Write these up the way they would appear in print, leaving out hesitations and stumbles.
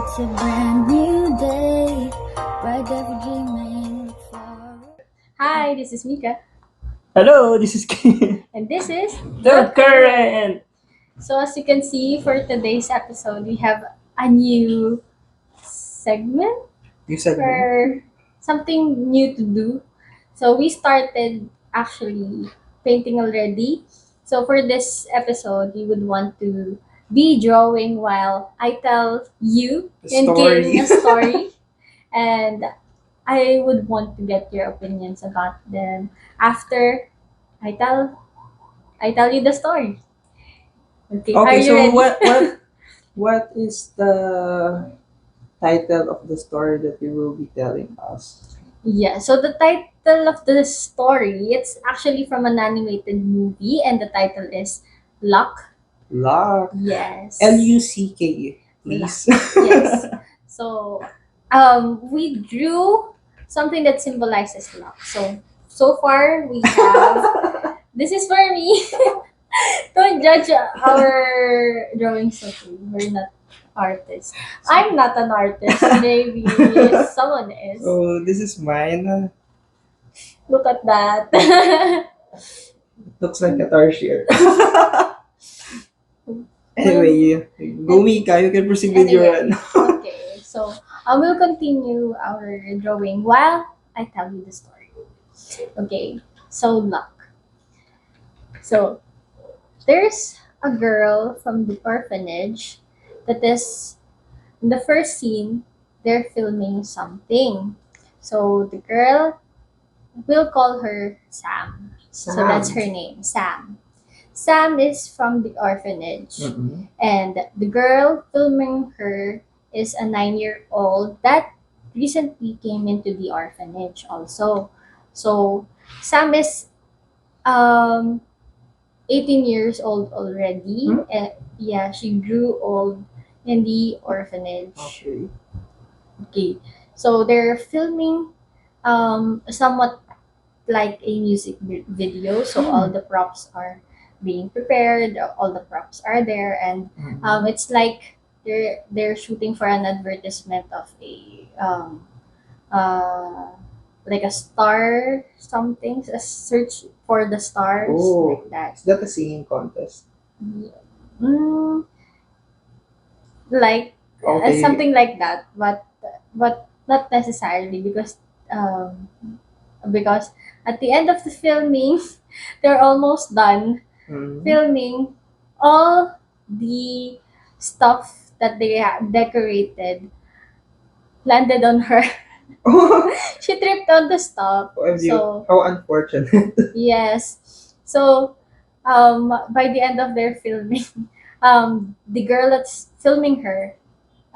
It's a brand new day, bright every dreaming forward. Hi, this is Mika, Hello, this is and this is The Current. So, as you can see, for today's episode, we have a new segment You said me. or something new to do. So, we started actually painting already. So, for this episode, we would want to be drawing while I tell you The and story. Kim a story, and I would want to get your opinions about them after I tell you the story. Okay, are Okay, you so ready? what is the title of the story that you will be telling us? Yeah, so the title of the story, it's actually from an animated movie, and the title is Luck. Luck. Yes. Luck, please. Yes. So, we drew something that symbolizes luck. So far we have. This is for me. Don't judge our drawings, okay? We're not artists. I'm not an artist. Maybe someone is. Oh, this is mine. Look at that. Looks like a tarsier. Anyway, go Mika, you can proceed with your Anyway, okay, so I will continue our drawing while I tell you the story. Okay, so luck. So there's a girl from the orphanage that is in the first scene. They're filming something. So the girl, we'll call her Sam. So that's her name, Sam. Sam is from the orphanage. Mm-mm. And the girl filming her is a 9-year-old that recently came into the orphanage also. So Sam is um 18 years old already. Hmm? And yeah, she grew old in the orphanage. Okay. Okay. So they're filming somewhat like a music video. So all the props are being prepared, all the props are there, and Mm-mm. it's like they're shooting for an advertisement of a uh like a star something, a search for the stars, Oh, like that. is that a singing contest? Mm, like Okay. something like that, but not necessarily um because at the end of the filming, they're almost done Mm. filming. All the stuff that they decorated landed on her. She tripped on the stuff. So How unfortunate. yes. So by the end of their filming, the girl that's filming her,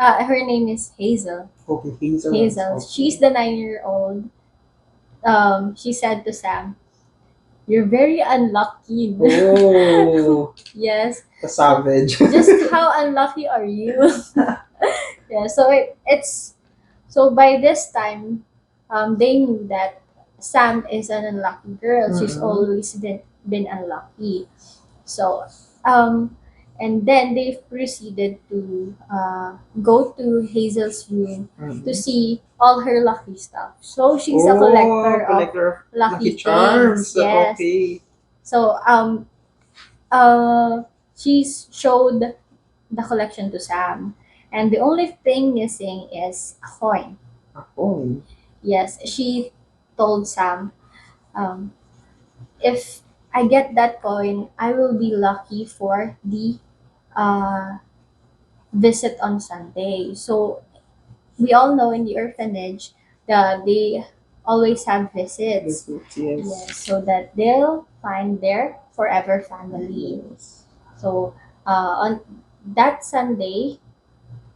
her name is Hazel. Okay, Hazel. Hazel. Okay. She's the 9-year-old. She said to Sam, "You're very unlucky." Oh, Yes. the savage. Just how unlucky are you? Yeah. So it's so by this time, they knew that Sam is an unlucky girl. She's Mhm. always been unlucky. So, um, and then they proceeded to go to Hazel's room to Mhm. see all her lucky stuff. So she's a Oh, collector of collector of lucky charms. things. Yes. Okay. So she showed the collection to Sam, and the only thing missing is a coin. Oh. Yes, she told Sam, if I get that coin, I will be lucky for the uh, visit on Sunday. So we all know in the orphanage that they always have visits. Yes. Yes, so that they'll find their forever family. Yes. So on that Sunday,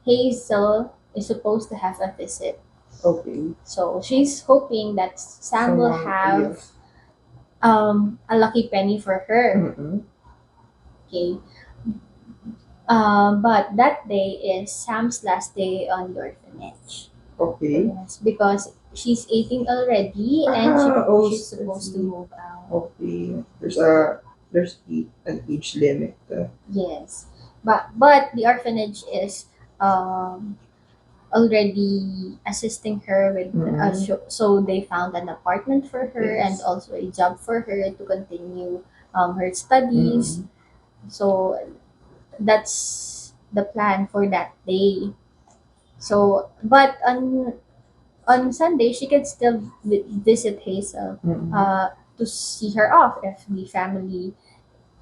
Hazel is supposed to have a visit. Okay. So she's hoping that Sam will Someone- have yes. a lucky penny for her. Mm-mm. Okay. But that day is Sam's last day on the orphanage. Okay. Yes, because she's 18 already and Oh, she's supposed to move out. Okay. There's an age limit. Yes, but the orphanage is um already assisting her with Mm-mm. so they found an apartment for her and Yes. also a job for her to continue her studies. Mm-mm. So that's the plan for that day. So but on Sunday she can still visit Hazel Mm-mm. to see her off if the family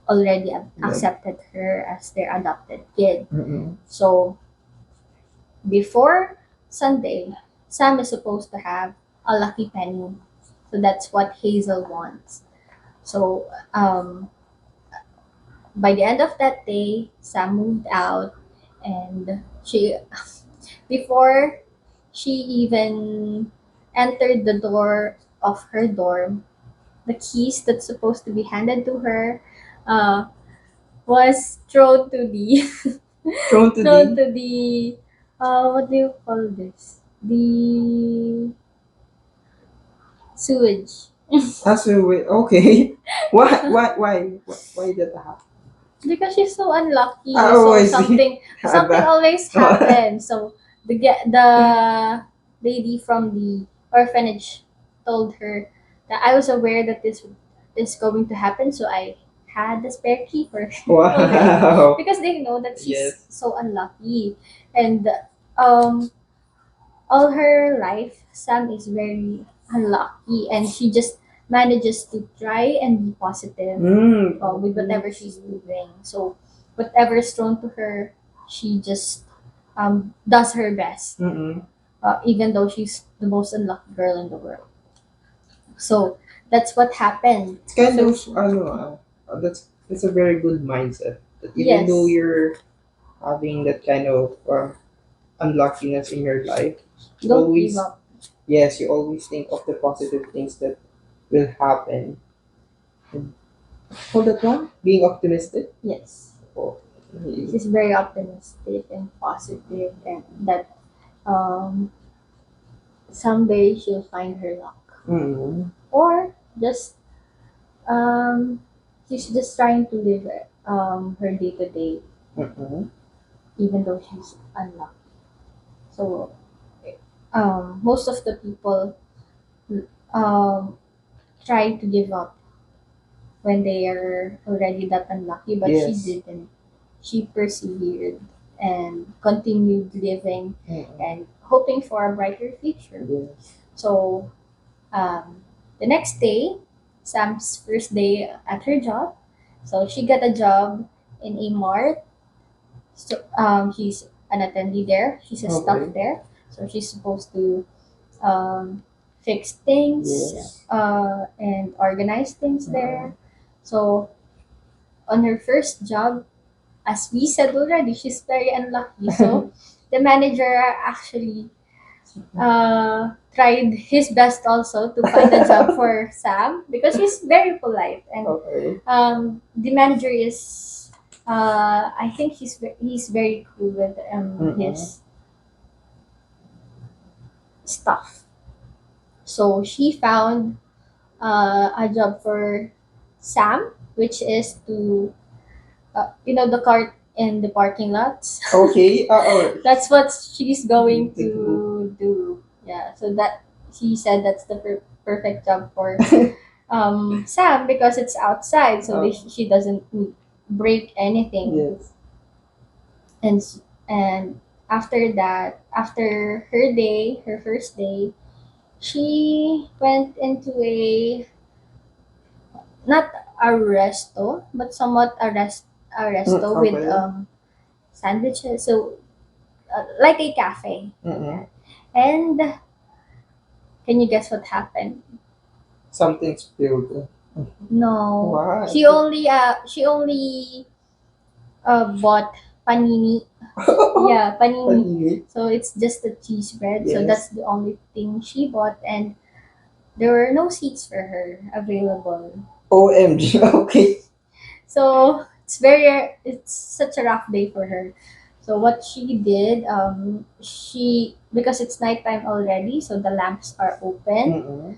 already Like, accepted her as their adopted kid. mm-mm. So before Sunday, Sam is supposed to have a lucky penny. So that's what Hazel wants. So by the end of that day, Sam moved out and she before she even entered the door of her dorm, the keys that's supposed to be handed to her uh, was thrown to the Thrown to thrown the to the what do you call this? The sewage. Wait, okay. Why that happen? Because she's so unlucky. Oh, So I see. something Ada. always happens. So the lady from the orphanage told her that I was aware that this is going to happen, so I had the spare key for her already Wow. because they know that she's Yes. so unlucky and um all her life, Sam is very unlucky and she just manages to try and be positive with whatever she's doing. So, whatever is thrown to her, she just does her best, Mm-mm. even though she's the most unlucky girl in the world. So, that's what happened. It's kind So, of that's a very good mindset. That even though yes, you're having that kind of unluckiness in your life, you don't give always up. yes, you always think of the positive things that will happen. And call that one being optimistic. Yes, Oh, she's very optimistic and positive, and that um, someday she'll find her luck. mm-mm. Or just um she's just trying to live her day to day Mm-mm. even though she's unlucky. So most of the people um try to give up when they are already that unlucky, but she Yes. didn't. She persevered and continued living Mm-mm. and hoping for a brighter future. Yes. So the next day, Sam's first day at her job. So she got a job in a mart. So she's an attendee there. She's a staff Okay. there. So she's supposed to fix things Yes. and organize things Mm-mm. there. So on her first job, as we said already, she's very unlucky. So the manager actually tried his best also to find a job for Sam because he's very polite and Okay. the manager is I think he's very cool with Mm-mm. his stuff. So she found a job for Sam, which is to the cart in the parking lots. Okay. Oh. That's what she's going To do. to do. Yeah, so that she said that's the perfect job for Sam because it's outside, so Oh. she doesn't break anything. Yes. And after that, after her day, her first day, she went into a not a resto, but somewhat a resto with Okay. sandwiches. So like a cafe. Mm-mm. And can you guess what happened? Something spilled. No, Why? she only bought panini. Yeah, panini. Panini. So it's just a cheese bread. So Yes. that's the only thing she bought, and there were no seats for her available. OMG. Okay. So it's such a rough day for her. So what she did, she because it's nighttime already, so the lamps are open. Mm-mm.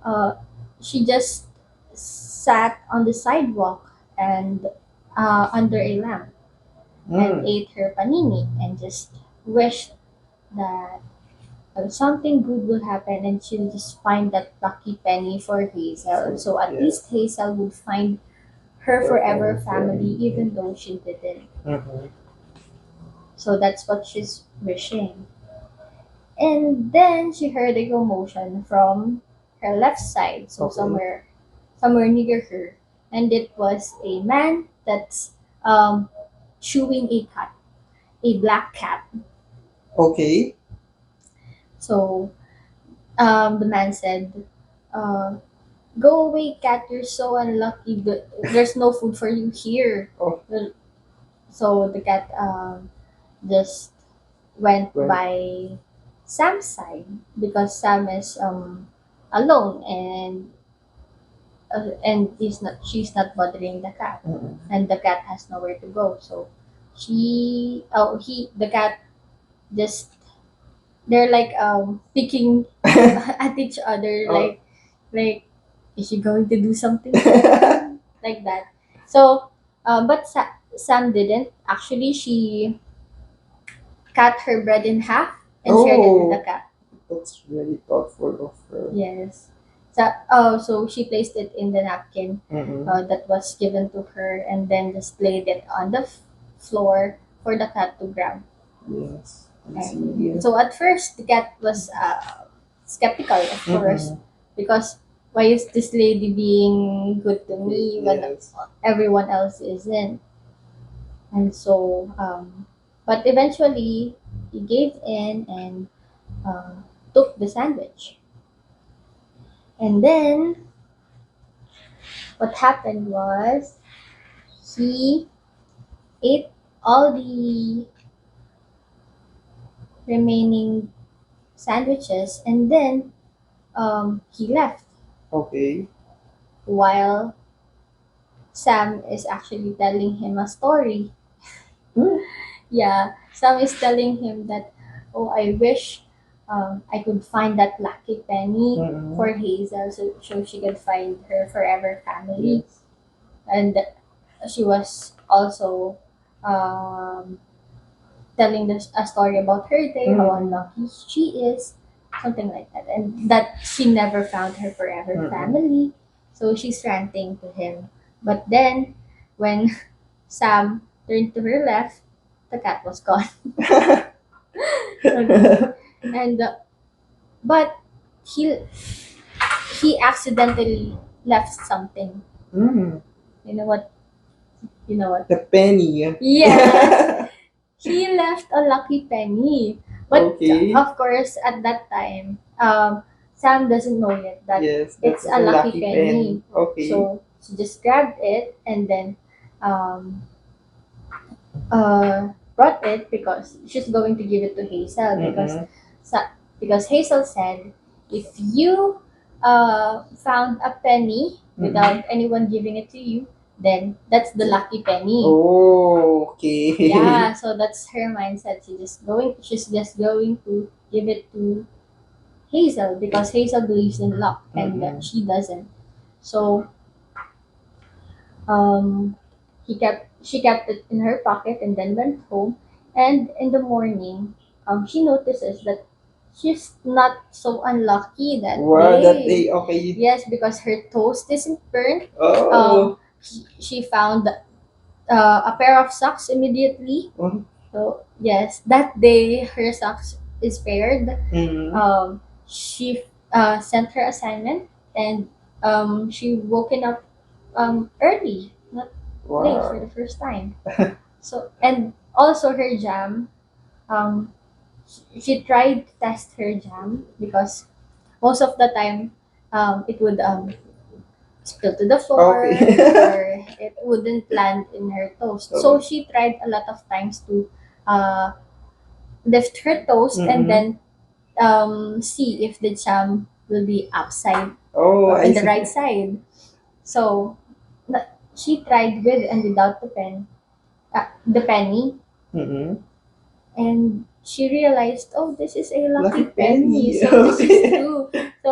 Uh, she just sat on the sidewalk and under a lamp and Mm. ate her panini and just wished that something good will happen and she'll just find that lucky penny for Hazel. So at Yeah. least Hazel would find her forever family even though she didn't. Mm-hmm. So that's what she's wishing. And then she heard a commotion from her left side, so Okay. somewhere near her. And it was a man that's chewing a cat, a black cat. Okay. So the man said, uh, "Go away, cat. You're so unlucky. There's no food for you here." Oh. So the cat just went Went. by Sam's side because Sam is alone and she's not bothering the cat, Mm-hmm. and the cat has nowhere to go. So the cat just, they're like picking at each other, Oh. like is she going to do something like that. So but Sam didn't actually. She cut her bread in half and shared it with the cat. That's really thoughtful of her. Yes. So she placed it in the napkin Mm-hmm. that was given to her, and then just laid it on the floor for the cat to grab. Yes. I see. And so at first, the cat was skeptical, of course, Mhm. because why is this lady being good to me when Yes. everyone else isn't? And so, but eventually, he gave in and took the sandwich. And then what happened was he ate all the remaining sandwiches and then he left Okay. while Sam is actually telling him a story. Hmm. Yeah, Sam is telling him that, oh, I wish I could find that lucky penny Mhm. for Hazel so she could find her forever family. Yes. And she was also telling a story about her day, how Mhm. unlucky she is, something like that, and that she never found her forever Mhm. family. So she's ranting to him. But then, when Sam turned to her left, the cat was gone. And but he he accidentally left something. Mm. You know what? You know what? The penny. Yes, he left a lucky penny. But Okay. of course, at that time, Sam doesn't know yet that Yes, it's that's a a lucky lucky penny. penny. Okay. So she just grabbed it and then um, brought it because she's going to give it to Hazel Mhm. because Hazel said, if you found a penny without anyone giving it to you, then that's the lucky penny. Oh, okay. Yeah, so that's her mindset. She's just going to give it to Hazel because Hazel believes in luck and Mhm. she doesn't. So um she kept it in her pocket and then went home, and in the morning she notices that she's not so unlucky that Wow, that day. day, okay. Yes, because her toast isn't burnt. Oh. She found a pair of socks immediately. Mhm. So yes, that day her socks is paired. Mhm. She sent her assignment and she woken up early, not late for Wow. the first time. So and also her jam, um, she tried to test her jam because most of the time it would spill to the floor Okay. or it wouldn't land in her toast. So Okay. she tried a lot of times to uh, lift her toast and Mhm. then see if the jam will be upside Oh, or I in the see. right side. So she tried with and without the penny, Mhm. and she realized, oh, this is a lucky Lucky penny. penny. So this is Okay. true. So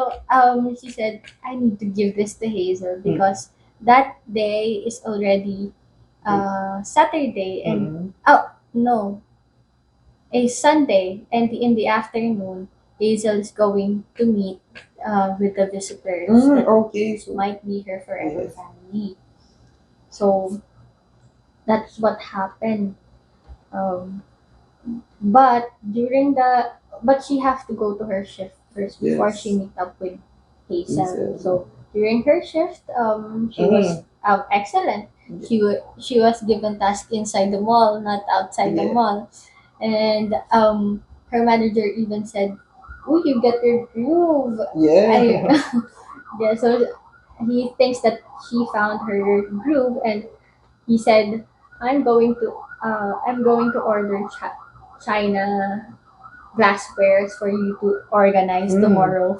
she said, I need to give this to Hazel because that day is already Saturday, and Mhm. oh no, a Sunday, and in the afternoon, Hazel is going to meet with the visitors that Okay, so might be her forever yes. family. So that's what happened. Um, but during the but she have to go to her shift first before Yes. she meet up with Hazel. Hazel. So during her shift, she was excellent. Yeah. She was given task inside the mall, not outside the Yeah. mall, and her manager even said, "Oh, you get your groove." I Yeah. yeah. So he thinks that she found her groove, and he said, I'm going to order China glasswares for you to organize Mm. tomorrow."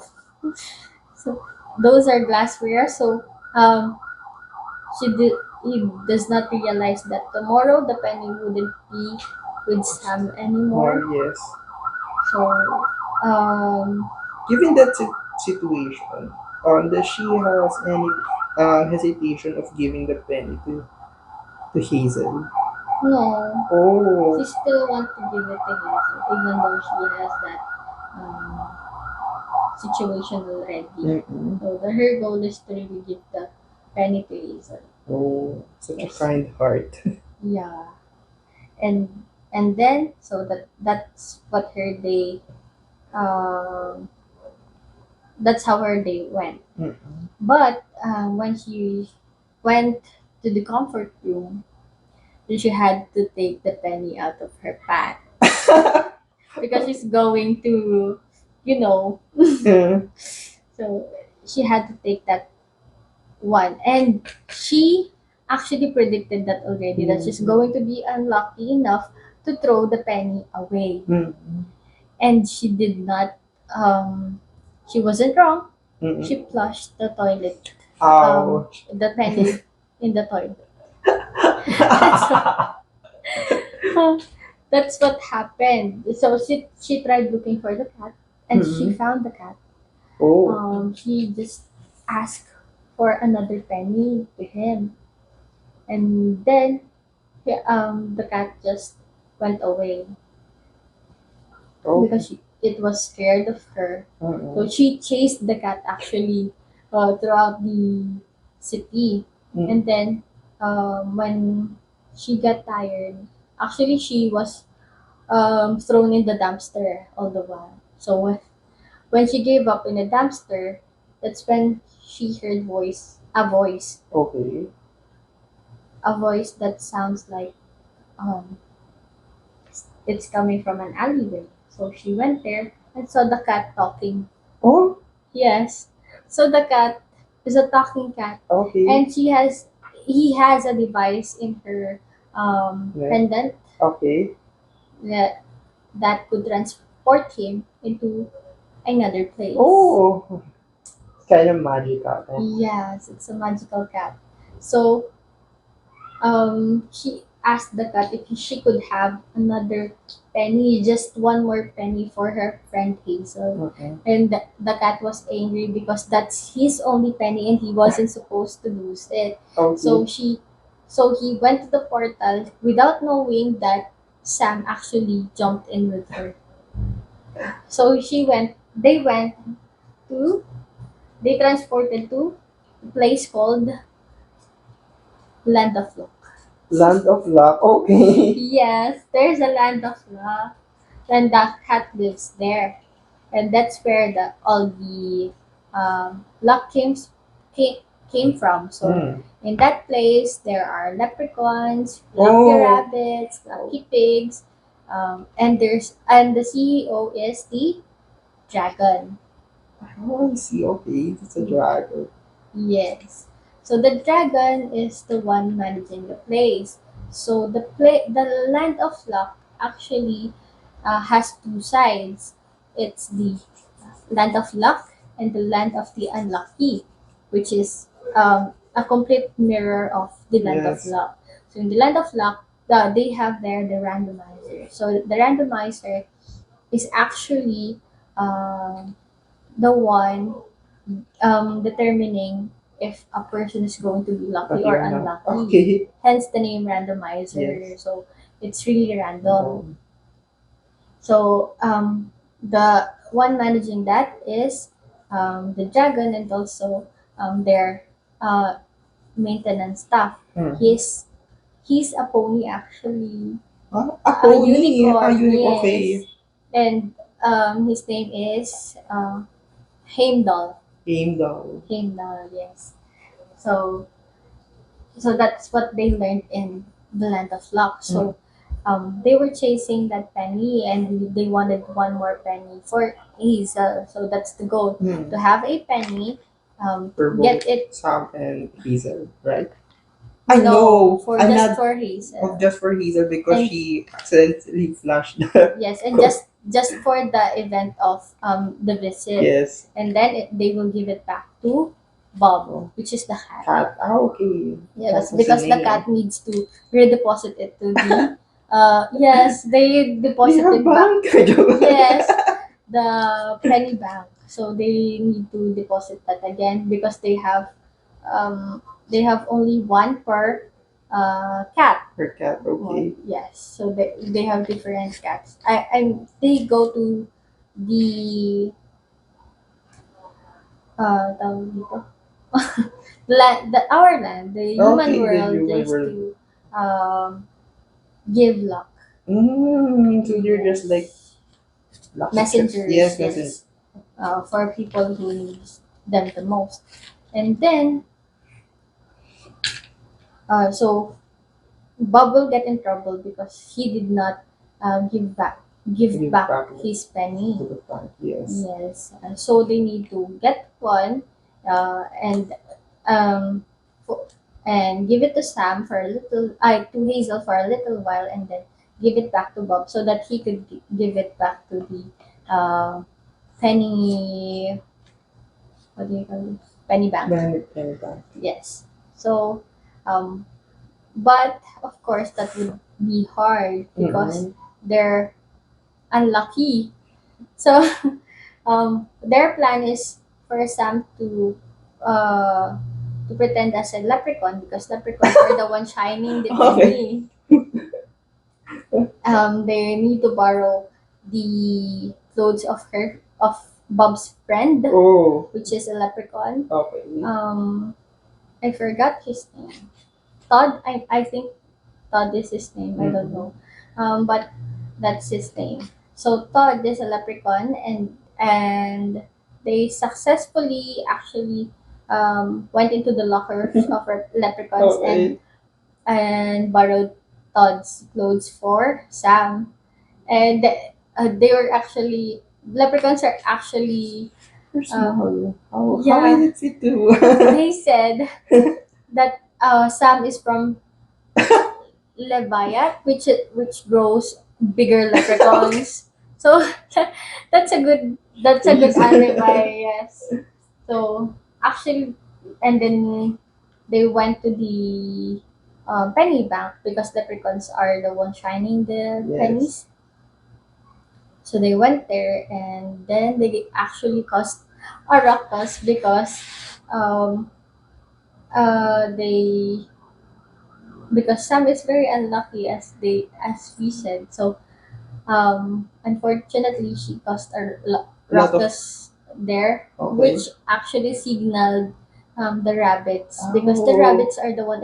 So those are glassware. So um, he does not realize that tomorrow the penny wouldn't be with Sam More, anymore. yes. So um, Given that situation, does she has any hesitation of giving the penny to Hazel? no, Oh. she still wants to give it to Hazel, even though she has that um, situation already. Mm-mm. So her goal is to really give the penny to Hazel. Oh, such a Yes. kind heart. Yeah. And then so that's what her day um that's how her day went. Mm-mm. But when she went to the comfort room, she had to take the penny out of her pack because she's going to, you know, Yeah. so she had to take that one. And she actually predicted that already, that she's Mm-mm. going to be unlucky enough to throw the penny away. Mm-mm. And she did not, she wasn't wrong. Mm-mm. She flushed the toilet, Ouch. the penny in the toilet. That's that's what happened. So she tried looking for the cat, and she Mm-mm. found the cat. Oh. She just asked for another penny to him, and then the cat just went away Oh. because it was scared of her. So Mm-mm. she chased the cat actually throughout the city, Mm. and then when she got tired, actually she was thrown in the dumpster all the while. So when she gave up in the dumpster, that's when she heard Okay. a voice that sounds like um, it's coming from an alleyway. So she went there and saw the cat talking. Oh. Yes. So the cat is a talking cat, Okay. and he has a device in her Yeah. pendant Okay. that could transport him into another place. Oh. It's kind of magical. Eh? Yes, it's a magical cat. So she asked the cat if she could have another penny, just one more penny for her friend Hazel. Mm-mm. And the cat was angry because that's his only penny and he wasn't supposed to lose it. So Okay. he went to the portal without knowing that Sam actually jumped in with her. So they went to, they transported to a place called Land of Luck. Land of Luck. Okay. Yes, there's a Land of Luck, and that cat lives there, and that's where the all the luck came, came from. So Mm. in that place, there are leprechauns, lucky Oh. rabbits, lucky pigs, and the CEO is the dragon. Oh, I see. Okay. It's a dragon. Yes. So the dragon is the one managing the place. So the land of luck actually has two sides. It's the land of luck and the land of the unlucky, which is a complete mirror of the land of Yes. luck. So in the land of luck, they have there the randomizer. So the randomizer is actually the one determining if a person is going to be lucky Lucky or or not. unlucky. Okay. Hence the name randomizer. Yes. So it's really random. No. So the one managing that is the dragon, and also their uh, maintenance staff. Mhm. He's a pony actually. A A pony. A unicorn, unicorn. yes. Okay. And his name is Heimdall. Heimdall. Heimdall, yes. So that's what they learned in the Land of Luck. So they were chasing that penny, and they wanted one more penny for Hazel. So that's the goal, Hmm. to have a penny, For get both it. Sam and Hazel, right? I No, know. for I'm just not for Hazel. just for Hazel because And she accidentally flashed the. yes, and just for the event of the visit, Yes. and then they will give it back to Bob, which is the cat. Cat. Ah, okay. Yes, Cat was because the the name. cat needs to redeposit it to the. Yes, they They deposited have back. bank. Yes, the penny bank. So they need to deposit that again because they have only one per cat. Her cat. Okay. Yes, so they have different cats. They go to the tawag dito? Our land, the human Okay. The world, human just world. to um give luck. So you're just like Yes. lucky charms. Messengers, Yes, yes, messengers. for people who need them the most. And then, so Bob will get in trouble because he did not give Give back back his penny. to the bank. Yes. Yes, so they need to get one, and um, fo- and give it to Sam for a little, to Hazel for a little while, and then give it back to Bob so that he could give it back to the penny. What do you call it? Penny bank. Penny bank. Yes. So, um, but of course that would be hard because Mhm. they're unlucky. So their plan is for Sam to pretend as a leprechaun because leprechauns are the one shining the Okay. penny. They need to borrow the clothes of Bob's friend, Oh. which is a leprechaun. Okay. I forgot his name. Todd. I think Todd is his name. I don't Mhm. know. But that's his name. So Todd is a leprechaun, and they successfully actually went into the lockers of leprechauns Okay. and borrowed Todd's clothes for Sam. And they were actually leprechauns are actually You're small. How yeah. is it fit to? They said that Sam is from Leviat, which grows bigger leprechauns. So that's a good alibi, yes. So actually, and then they went to the penny bank because leprechauns are the ones shining the Yes. pennies. So they went there, and then they actually caused a ruckus because um, they because Sam is very unlucky as we said. So unfortunately, she caused a Lot of. ruckus there, Okay. which actually signaled the rabbits because the Oh. rabbits are the one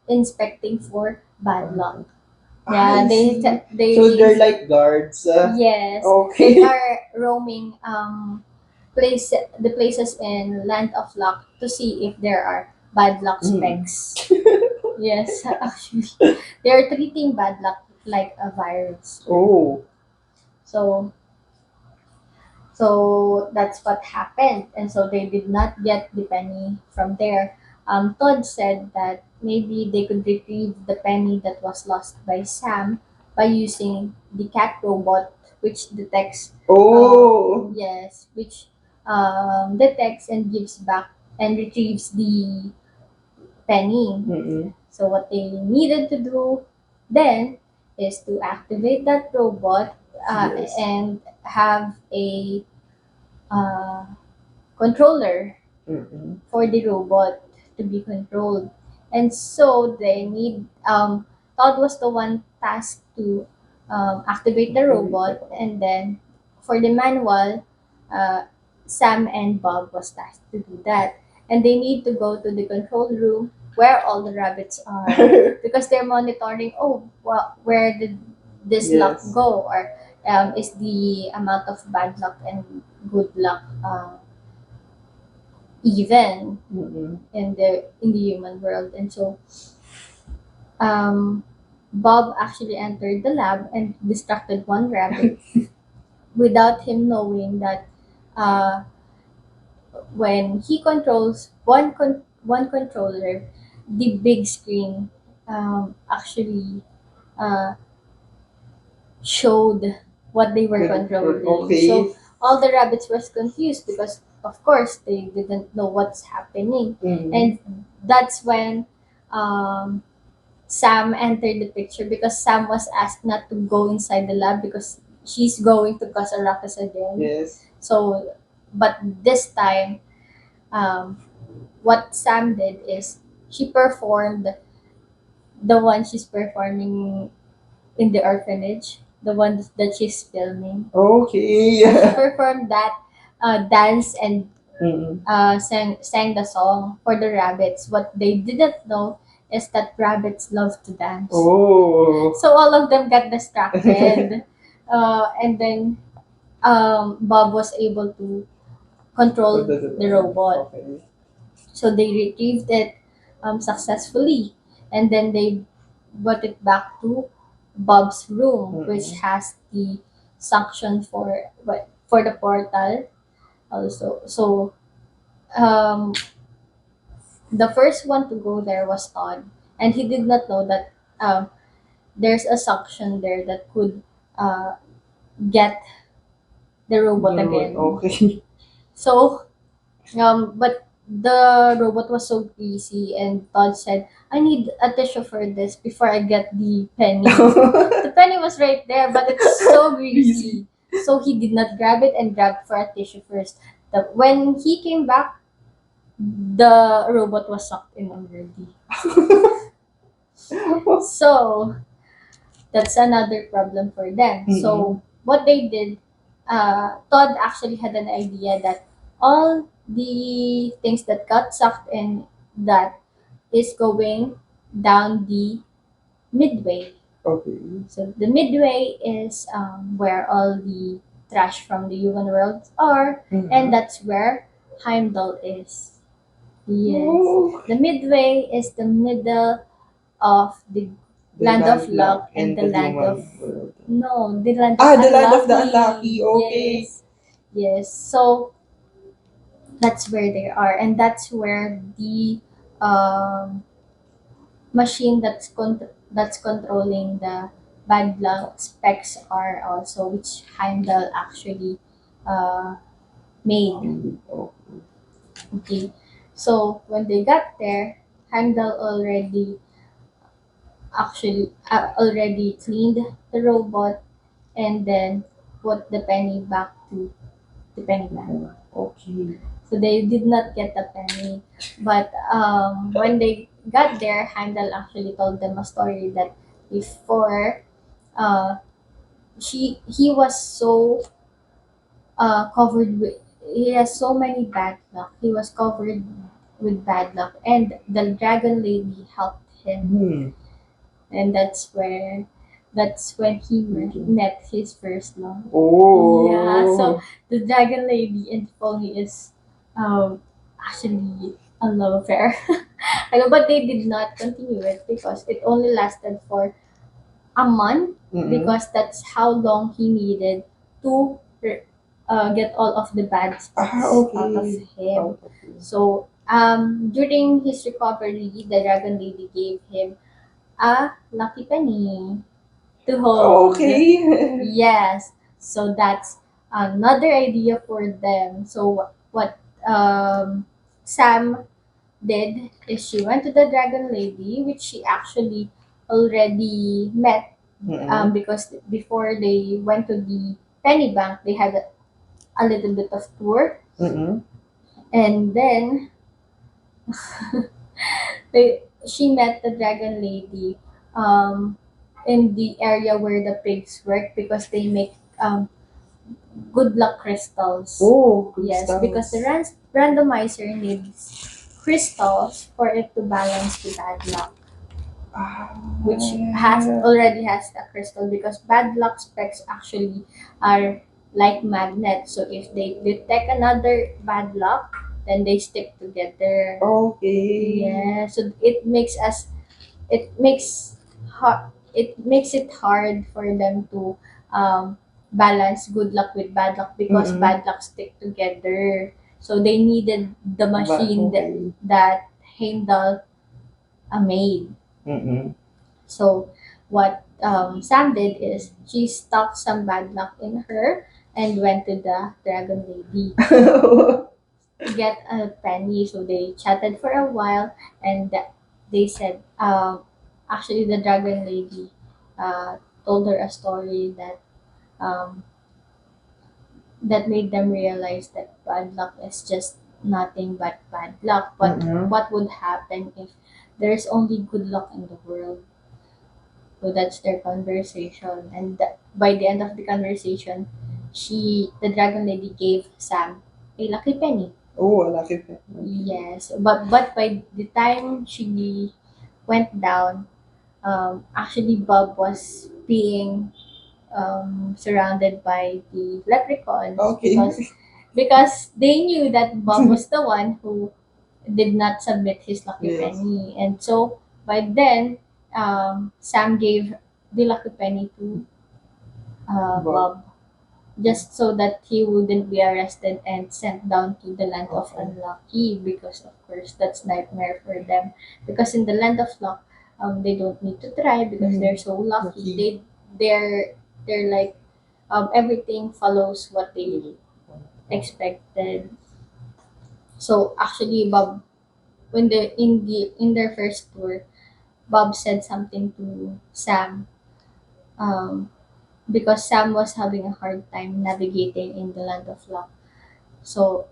inspecting for bad luck. Yeah, I see. So they're like guards. yes, Okay. they are roaming the places in Land of Luck to see if there are bad luck Mm. specks. Yes, actually, they are treating bad luck like a virus. Oh. So so that's what happened, and so they did not get the penny from there. Todd said that maybe they could retrieve the penny that was lost by Sam by using the cat robot, which detects Oh. yes, which detects and gives back and retrieves the penny. Mm-mm. So what they needed to do then is to activate that robot Yes. and have a uh, controller Mm-mm. for the robot to be controlled. And so they need Todd was the one tasked to activate the robot, and then for the manual, uh, Sam and Bob was tasked to do that, and they need to go to the control room where all the rabbits are because they're monitoring. Oh, well, where did this luck Yes. go, or is the amount of bad luck and good luck even Mm-mm. in the human world? And so um, Bob actually entered the lab and distracted one rabbit without him knowing that uh, when he controls one controller, the big screen actually uh, showed what they were controlling. Okay. So all the rabbits were confused because of course they didn't know what's happening, Mm. and that's when um, Sam entered the picture because Sam was asked not to go inside the lab because she's going to cause a ruckus again. Yes. So, but this time, what Sam did is she performed the one she's performing in the orphanage, the one that she's filming. Okay. So she performed that dance and Mm-mm. sang the song for the rabbits. What they didn't know is that rabbits love to dance. Oh. So all of them got distracted. And then Bob was able to control the robot. Okay. So they retrieved it successfully. And then they brought it back to Bob's room, which has the suction for the portal also. So um, the first one to go there was Todd, and he did not know that there's a suction there that could uh, get the robot again. Okay. So, but the robot was so greasy, and Todd said, "I need a tissue for this before I get the penny." The penny was right there, but it's so greasy. So he did not grab it and grabbed for a tissue first. When he came back, the robot was sucked in already. So that's another problem for them. So what they did, Todd actually had an idea that all the things that got sucked in that is going down the midway. Okay. So the midway is where all the trash from the human world are, and that's where Heimdall is. Yes. Oh. The midway is the middle of the land of luck and the land of world. no, the land of The land of the unlucky. unlucky. Okay. Yes. Yes. So that's where they are, and that's where the um, machine that's controlling the bad luck specs are also, which Heimdall actually uh, made. Okay. Okay. So when they got there, Heimdall already cleaned the robot and then put the penny back to the penny bank. Okay. So they did not get the penny. But when they got there, Heimdall actually told them a story that before uh, he was so covered with he has so many bad luck. He was covered with bad luck, and the dragon lady helped him, and that's when he met his first love. Oh. Yeah, so the dragon lady in Pony is actually a love affair. But they did not continue it because it only lasted for a month because that's how long he needed to get all of the bad spots out of him. So during his recovery, the dragon lady gave him a lucky penny to hold. Okay. Yes. So that's another idea for them. So what Sam did is she went to the dragon lady, which she actually already met because before they went to the penny bank, they had a little bit of tour, and then she met the dragon lady um, in the area where the pigs work because they make good luck crystals. Oh, Yes, because the crystals. randomizer needs crystals for it to balance the bad luck, Ah, which has already has a crystal because bad luck specs actually are like magnets. So if they detect another bad luck, then they stick together. okay. Yeah, so it makes it makes it hard for them to balance good luck with bad luck because Mm-mm. bad luck stick together. So they needed the But, machine okay. that Heimdall made. Mm-mm. So what Sam did is she stuck some bad luck in her and went to the dragon lady to get a penny. So they chatted for a while, and they said, actually, the dragon lady told her a story um, that made them realize that bad luck is just nothing but bad luck. But Mm-mm. what would happen if there's only good luck in the world? So that's their conversation, and by the end of the conversation, the dragon lady, gave Sam a lucky penny. Oh, a lucky pen. Yes, but by the time she went down, actually Bob was being surrounded by the leprechauns Okay. because they knew that Bob was the one who did not submit his lucky Yes. penny, and so by then, Sam gave the lucky penny to But, Bob just so that he wouldn't be arrested and sent down to the land of okay. unlucky, because of course that's nightmare for them, because in the land of luck, they don't need to try because they're so lucky. Lucky. They're like, everything follows what they expected. So actually Bob, when they in their first tour, Bob said something to Sam, um, because Sam was having a hard time navigating in the land of luck. So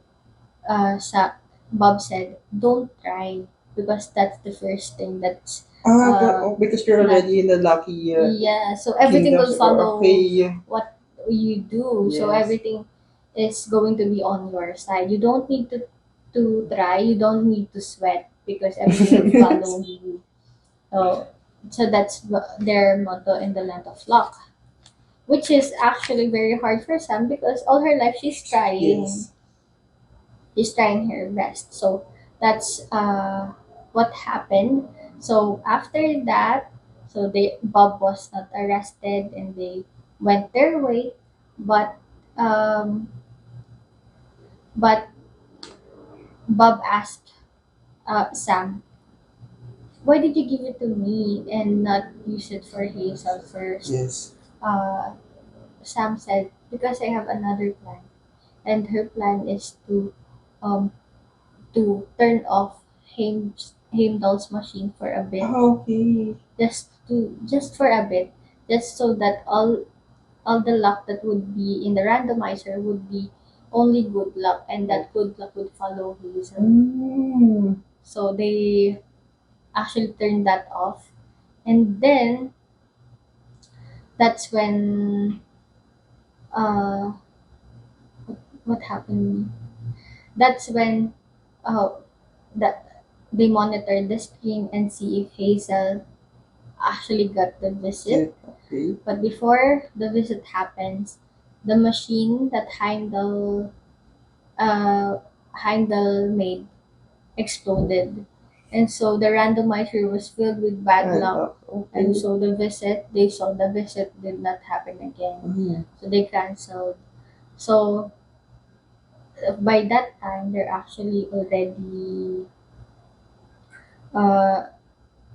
Bob said, "Don't try because that's the first thing that's uh, Because you're not." already in the lucky Yeah, so everything will kingdoms. follow Okay. what you do. So Yes. everything is going to be on your side. You don't need to try. You don't need to sweat because everything will follow you. So that's their motto in the land of luck, which is actually very hard for Sam because all her life Yes. she's trying her best. So that's what happened. So after that, so they Bob was not arrested and they went their way, but um, but Bob asked Sam, "Why did you give it to me and not use it for Hazel first?" Yes. Uh, Sam said, "Because I have another plan, and her plan is um to turn off Heimdall's machine for a bit, Okay. just for a bit, just so that all the luck that would be in the randomizer would be only good luck, and that good luck would follow Hazel." Mm. So they actually turned that off, and then that's when uh what happened? That's when that they monitored the screen and see if Hazel actually got the visit. Yeah. Okay. But before the visit happens, the machine that Heimdall made exploded. And so the randomizer was filled with bad luck. And Okay. so they saw the visit did not happen again. Mm. So they canceled. So by that time, they're actually uh,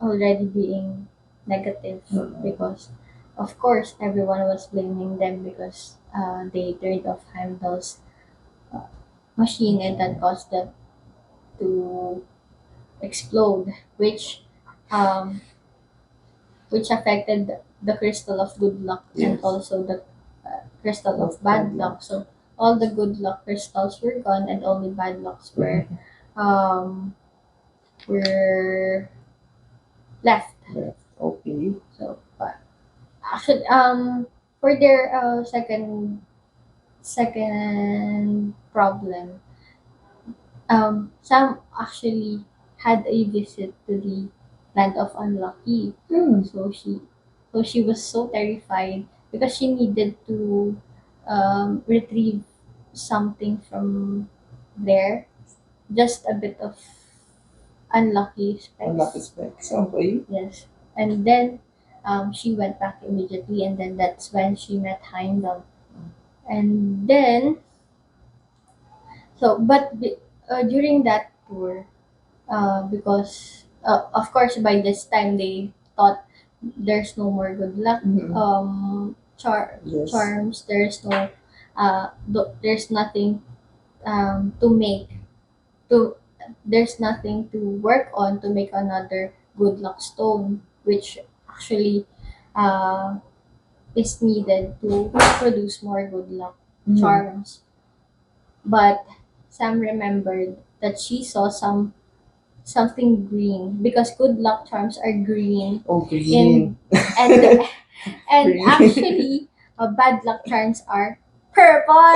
already being negative because, of course, everyone was blaming them because they turned off Heimdall's machine and that caused them to explode, um, which affected the crystal of good luck and Yes. also the crystal of bad luck. So all the good luck crystals were gone and only bad lucks um, were left. Yeah. Okay. So actually, for their second problem, Sam actually had a visit to the land of unlucky. Hmm. So she was so terrified because she needed to retrieve something from there, just a bit of unlucky Unlucky specks. specs. Okay. Yes. And then she went back immediately, and then that's when she met Heimdall. And then, during that tour, because of course by this time they thought there's no more good luck Mhm. Yes. charms, there's nothing to make to there's nothing to work on to make another good luck stone, which actually uh, is needed to produce more good luck Mhm. charms. But Sam remembered that she saw something green because good luck charms are green Oh, green. in and and Green. actually bad luck charms are purple.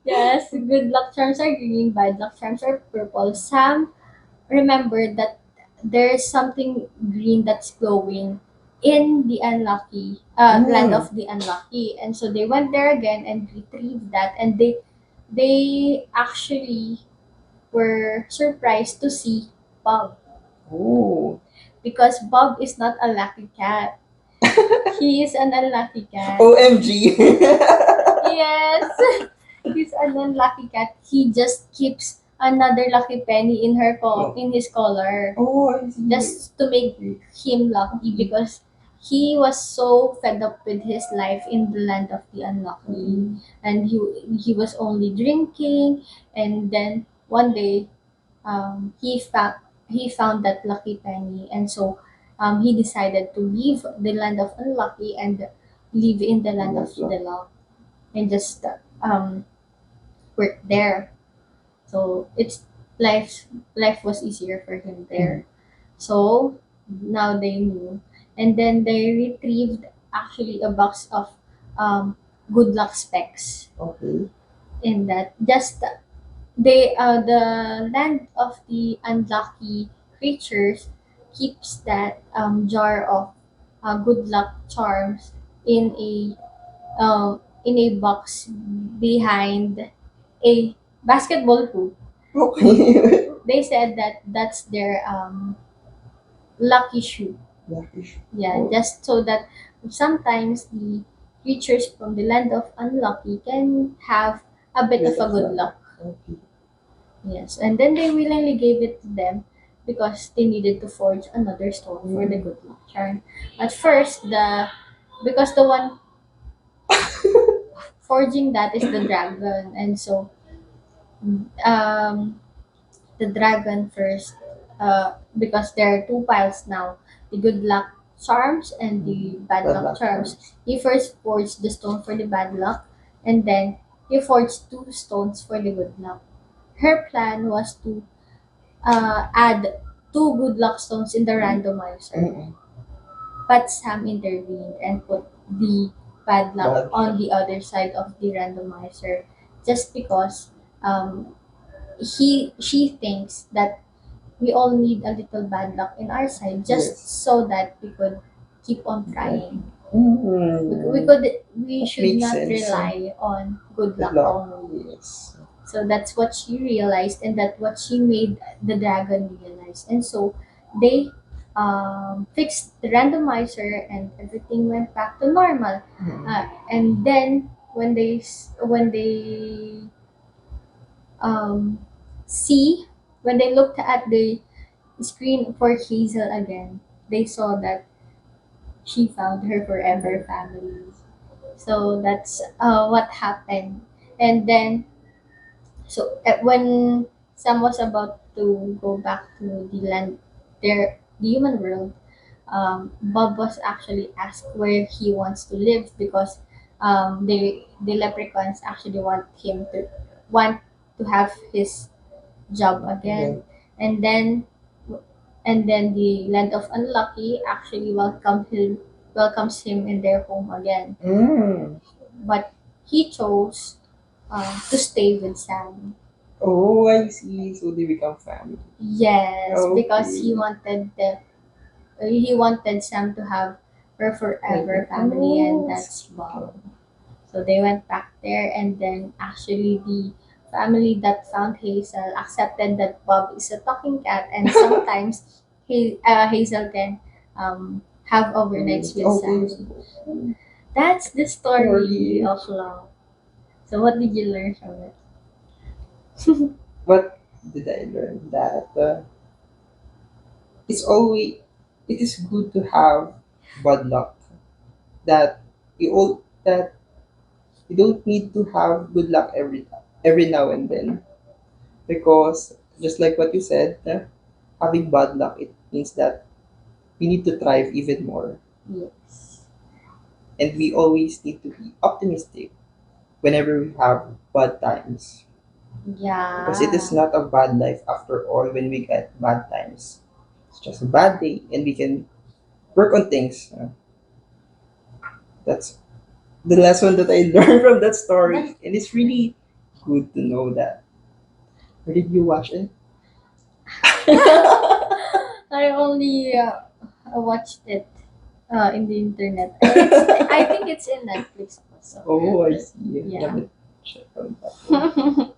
Yes, good luck charms are green, bad luck charms are purple. Sam remembered that there's something green that's glowing in the unlucky land Mm. of the unlucky, and so they went there again and retrieved that, and they actually were surprised to see Bob, Oh. because Bob is not a lucky cat. He is an unlucky cat. OMG. Yes, he's an unlucky cat. He just keeps another lucky penny in his collar, Oh, I see. just to make him lucky, because he was so fed up with his life in the land of the unlucky, Mm. and he was only drinking, and then one day he found that lucky penny, and so he decided to leave the land of unlucky and live in the land of Yes, sir. the luck, and just work there. So life was easier for him there. So now they knew, and then they retrieved actually a box of good luck specs Okay. in that. Just the land of the unlucky creatures keeps that jar of good luck charms in a box behind a basketball hoop. Okay. They said that that's their lucky shoe. Blackish. Yeah, Oh, just so that sometimes the creatures from the land of unlucky can have a bit of bit a of good luck. luck. Okay. Yes, and then they willingly gave it to them because they needed to forge another stone for the Mm. good luck charm. At first, because the one forging that is the dragon, and so um, the dragon first, because there are two piles now, the good luck charms and the bad Bad luck luck charms. charms. He first forged the stone for the bad luck, and then he forged two stones for the good luck. Her plan was to add two good luck stones in the randomizer, Mm-mm. but Sam intervened and put the bad luck Bad. on the other side of the randomizer, just because um, she thinks that we all need a little bad luck in our side, just Yes. so that we could keep on Right. trying. We Mm. could we That should makes not sense. rely on good Good luck luck. only. Yes. So that's what she realized, and that's what she made the dragon realize. And so they fixed the randomizer, and everything went back to normal. Mm. And then um, see when they looked at the screen for Hazel again, they saw that she found her forever family. So that's what happened. And then, when Sam was about to go back to the human world, Bob was actually asked where he wants to live, because the leprechauns actually want to have his job again. Again. And then and then the land of unlucky actually welcomes him in their home again. Mm. But he chose to stay with Sam. Oh, I see. So they become family. Yes, because Okay. he wanted Sam to have her forever family, and Oh, that's Bob. So they went back there, and then actually the family that found Hazel accepted that Bob is a talking cat, and sometimes Hazel can have overnights with okay. Sam. That's the story Sorry. of love. So what did you learn from it? What did I learn? That it's always it is good to have bad luck. That that you don't need to have good luck every now and then, because just like what you said, having bad luck, it means that we need to thrive even more, Yes. and we always need to be optimistic whenever we have bad times, because it is Yeah. not a bad life after all. When we get bad times, it's just a bad day, and we can work on things. That's the lesson that I learned from that That's story, and it's really good to know that. Where did you watch it? I only watched it in the internet. I think it's in Netflix also. Oh, I see. I Yeah. haven't checked on that one.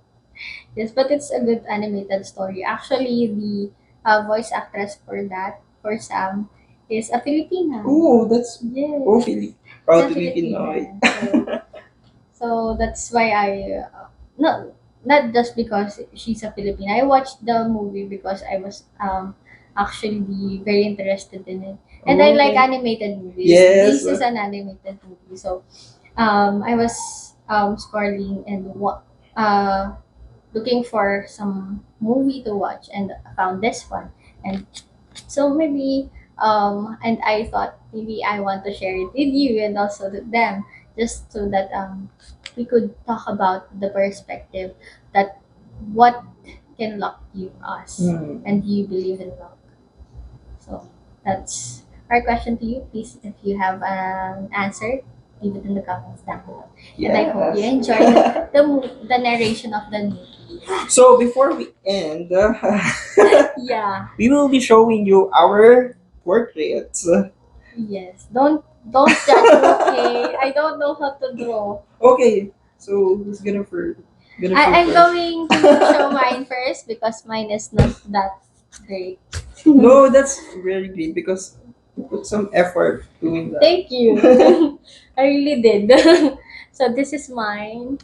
Yes, but it's a good animated story. Actually, the voice actress for Sam is a Filipina. Oh, that's Yes, oh, it's proud a to be Pinoy. Filipina. So that's why I no, not just because she's a Filipina. I watched the movie because I was actually very interested in it, and I Oh, like okay. animated movies. Yes. This is an animated movie, so I was scrolling and looking for some movie to watch and found this one, and so maybe and I thought maybe I want to share it with you and also with them, just so that we could talk about the perspective that what can luck give us, Hmm. and do you believe in luck? So that's our question to you. Please, if you have an answer, leave it in the comments down below. And I hope you Yes. enjoyed the narration of the movie. So before we end, Yeah. we will be showing you our portraits. Yes. Don't judge me, okay? I don't know how to draw. Okay, so who's gonna show I'm first? going to show mine first because mine is not that great. No, that's very great because you put some effort doing that. Thank you. I really did. So this is mine.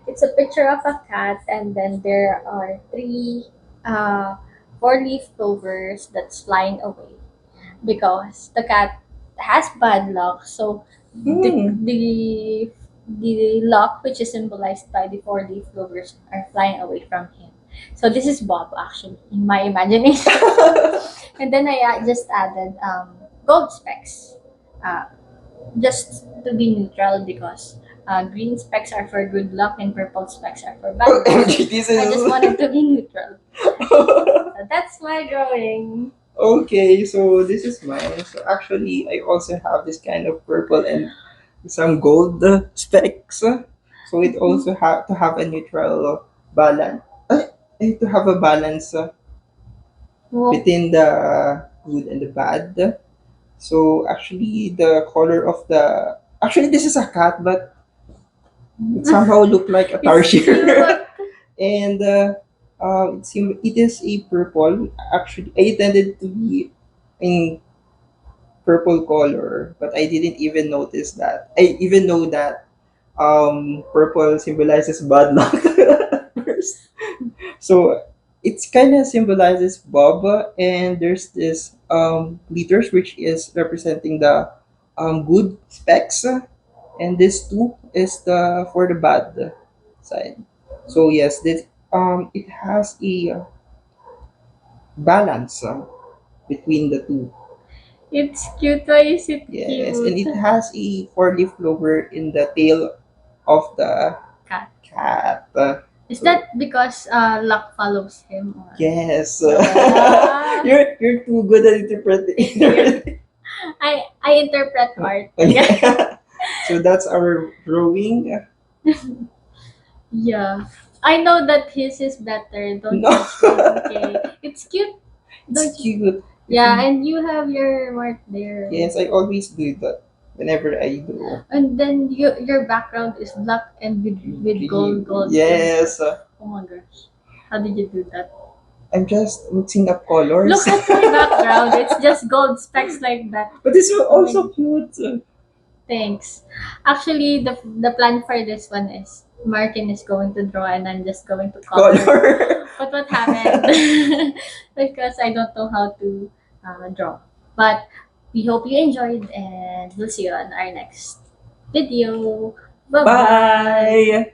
It's a picture of a cat, and then there are three uh, four-leaf clovers that's flying away because the cat has bad luck. So Hmm. the luck, which is symbolized by the four-leaf clovers, are flying away from him. So this is Bob actually in my imagination. And then I just added gold specks. Uh, just to be neutral because green specks are for good luck and purple specks are for bad luck. So This I just is wanted to be neutral. So that's my drawing. okay. So this is mine. So actually, I also have this kind of purple and some gold specks. So it also have to have a neutral balance. To have a balance Well, between the good and the bad. So actually, the color of the actually this is a cat, but it somehow looked like a it's tarsier. cute. And it is a purple. Actually, I intended to be in purple color, but I didn't even notice that. I even know that purple symbolizes bad luck first. So it's kind of symbolizes Bob, and there's this letters which is representing the good specs, and this two is the for the bad side. So yes, this it has a balance between the two. It's cute. Why is it Yes, and cute? it has a four-leaf clover in the tail of the Cat. cat. Is that because luck follows him? Or? Yes. Ah. You're too good at interpreting. I interpret art. Yeah. So that's our drawing. Yeah. I know that his is better. Don't No. judge me. Okay. It's cute. Don't It's you? cute. Yeah, and you have your mark there. Yes, I always do that whenever I do. And then your background is black and with gold. Yes. Oh my gosh. How did you do that? I'm just mixing up colors. Look at my background. It's just gold specks like that. But it's also cute. Thanks. Actually, the plan for this one is Martin is going to draw and I'm just going to color. Color. But what happened? Because I don't know how to draw. But we hope you enjoyed and we'll see you on our next video. Bye bye. Bye.